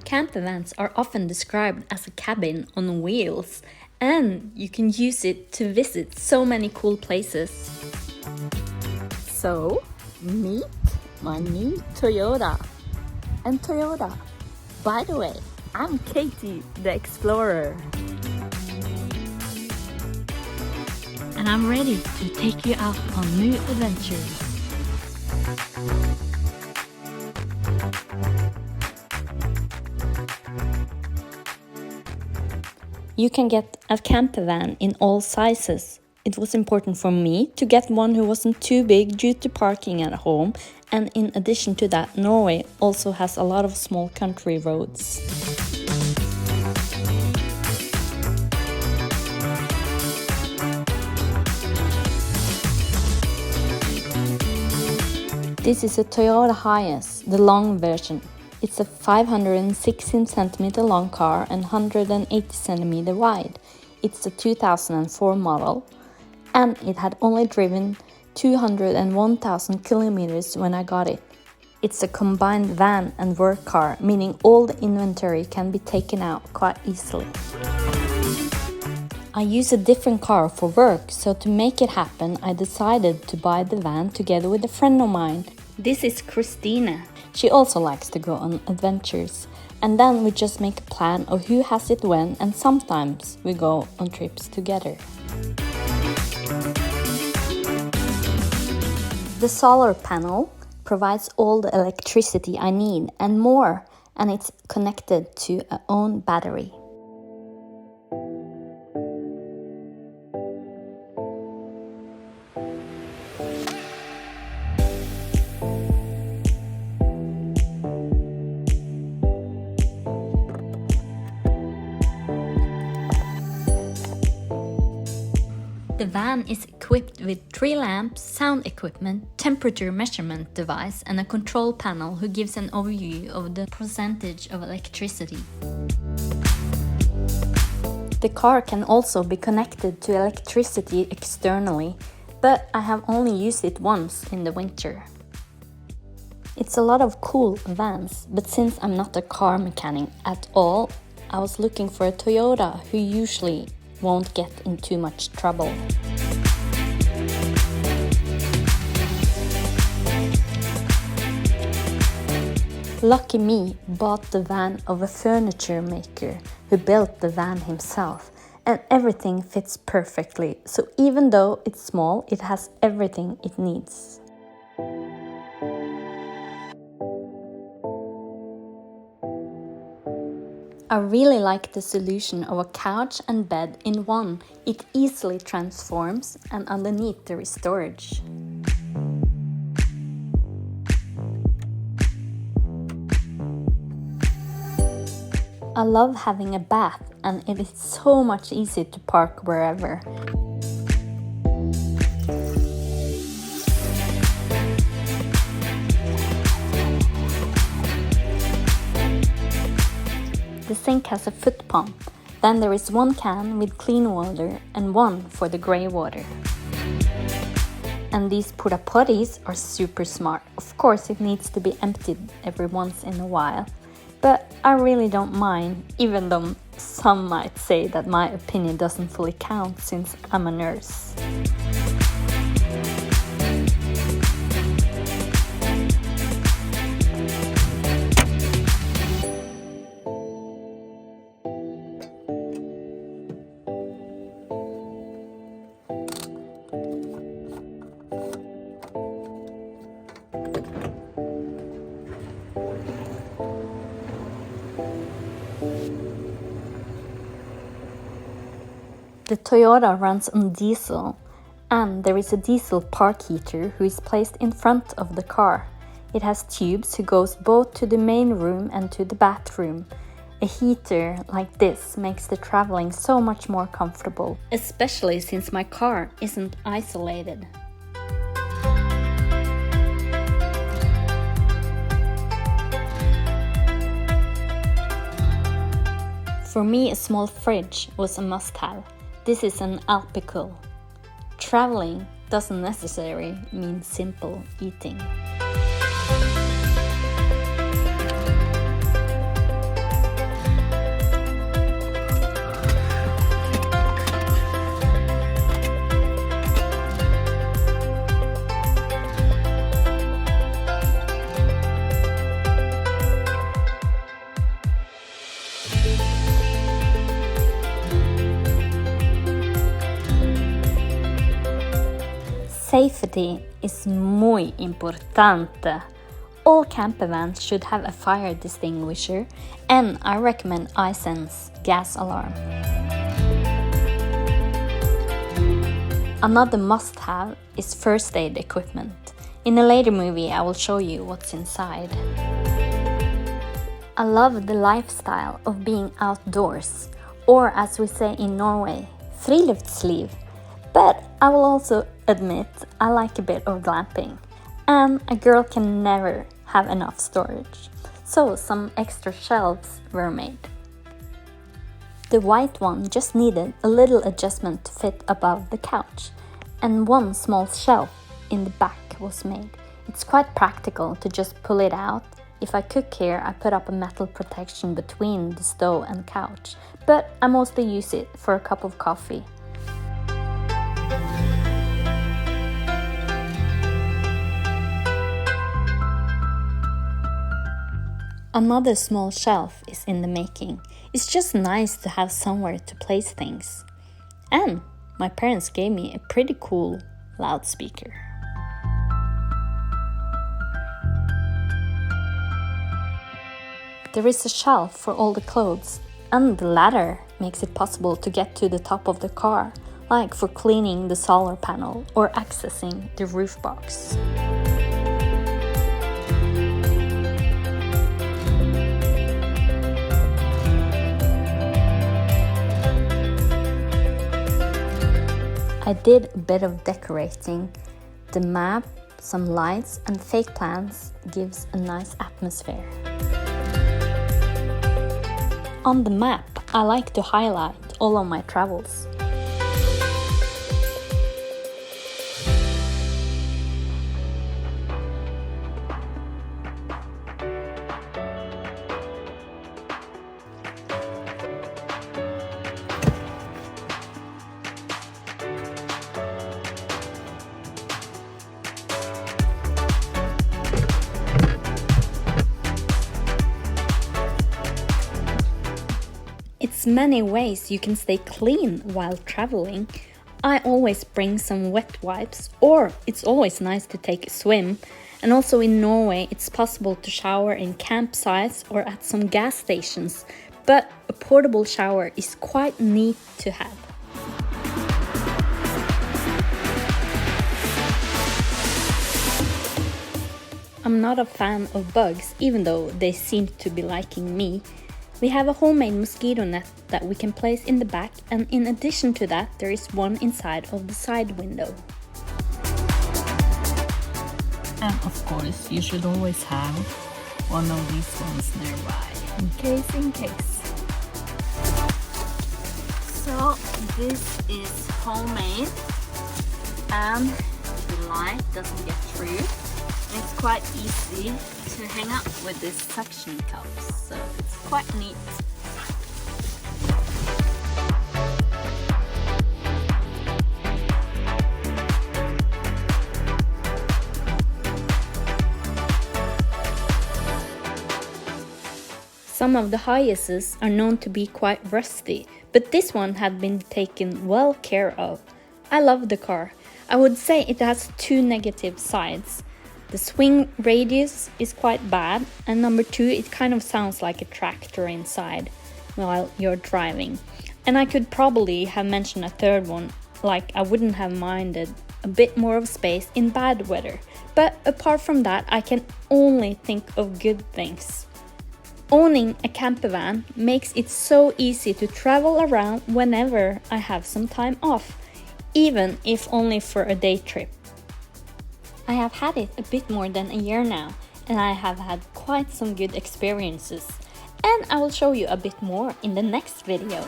Campervans are often described as a cabin on wheels, and you can use it to visit so many cool places. So, meet my new Toyota. And Toyota, by the way, I'm Katie the Explorer. And I'm ready to take you out on new adventures. You can get a campervan in all sizes. It was important for me to get one who wasn't too big due to parking at home, and in addition to that, Norway also has a lot of small country roads. This is a Toyota Hiace, the long version. It's a 516 cm long car and 180 cm wide. It's a 2004 model, and it had only driven 201,000 kilometers when I got it. It's a combined van and work car, meaning all the inventory can be taken out quite easily. I use a different car for work, so to make it happen, I decided to buy the van together with a friend of mine. This is Christina. She also likes to go on adventures, and then we just make a plan of who has it when, and sometimes we go on trips together. The solar panel provides all the electricity I need and more, and it's connected to our own battery. The van is equipped with 3 lamps, sound equipment, temperature measurement device, and a control panel who gives an overview of the percentage of electricity. The car can also be connected to electricity externally, but I have only used it once in the winter. It's a lot of cool vans, but since I'm not a car mechanic at all, I was looking for a Toyota who usually won't get in too much trouble. Lucky me bought the van of a furniture maker who built the van himself, and everything fits perfectly, so even though it's small, it has everything it needs. I really like the solution of a couch and bed in one. It easily transforms, and underneath there is storage. I love having a bath, and it is so much easier to park wherever. The sink has a foot pump. Then there is one can with clean water and one for the grey water. And these porta potties are super smart. Of course, it needs to be emptied every once in a while, but I really don't mind, even though some might say that my opinion doesn't fully count since I'm a nurse. The Toyota runs on diesel, and there is a diesel park heater who is placed in front of the car. It has tubes who goes both to the main room and to the bathroom. A heater like this makes the traveling so much more comfortable, especially since my car isn't isolated. For me, a small fridge was a must-have. This is an Alpical. Traveling doesn't necessarily mean simple eating. safety is muy importante. All campervans should have a fire extinguisher, and I recommend iSense gas alarm. Another must-have is first aid equipment. In a later movie I will show you what's inside. I love the lifestyle of being outdoors, or as we say in Norway, friluftsliv. But I will also admit I like a bit of glamping, and a girl can never have enough storage, so some extra shelves were made. The white one just needed a little adjustment to fit above the couch, and one small shelf in the back was made. It's quite practical to just pull it out. If I cook here, I put up a metal protection between the stove and couch, but I mostly use it for a cup of coffee. Another small shelf is in the making. It's just nice to have somewhere to place things. And my parents gave me a pretty cool loudspeaker. There is a shelf for all the clothes, and the ladder makes it possible to get to the top of the car, like for cleaning the solar panel or accessing the roof box. I did a bit of decorating. The map, some lights and fake plants gives a nice atmosphere. On the map, I like to highlight all of my travels. It's many ways you can stay clean while traveling. I always bring some wet wipes, or it's always nice to take a swim. And also in Norway it's possible to shower in campsites or at some gas stations, but a portable shower is quite neat to have. I'm not a fan of bugs, even though they seem to be liking me. We have a homemade mosquito net that we can place in the back, and in addition to that there is one inside of the side window. And of course you should always have one of these ones nearby, in case. So this is homemade, and the light doesn't get through. It's quite easy to hang up with this suction cups, so it's quite neat. Some of the Hiaces are known to be quite rusty, but this one had been taken well care of. I love the car. I would say it has two negative sides. The swing radius is quite bad, and number two, it kind of sounds like a tractor inside while you're driving. And I could probably have mentioned a third one, like I wouldn't have minded a bit more of space in bad weather. But apart from that, I can only think of good things. Owning a campervan makes it so easy to travel around whenever I have some time off, even if only for a day trip. I have had it a bit more than a year now, and I have had quite some good experiences, and I will show you a bit more in the next video.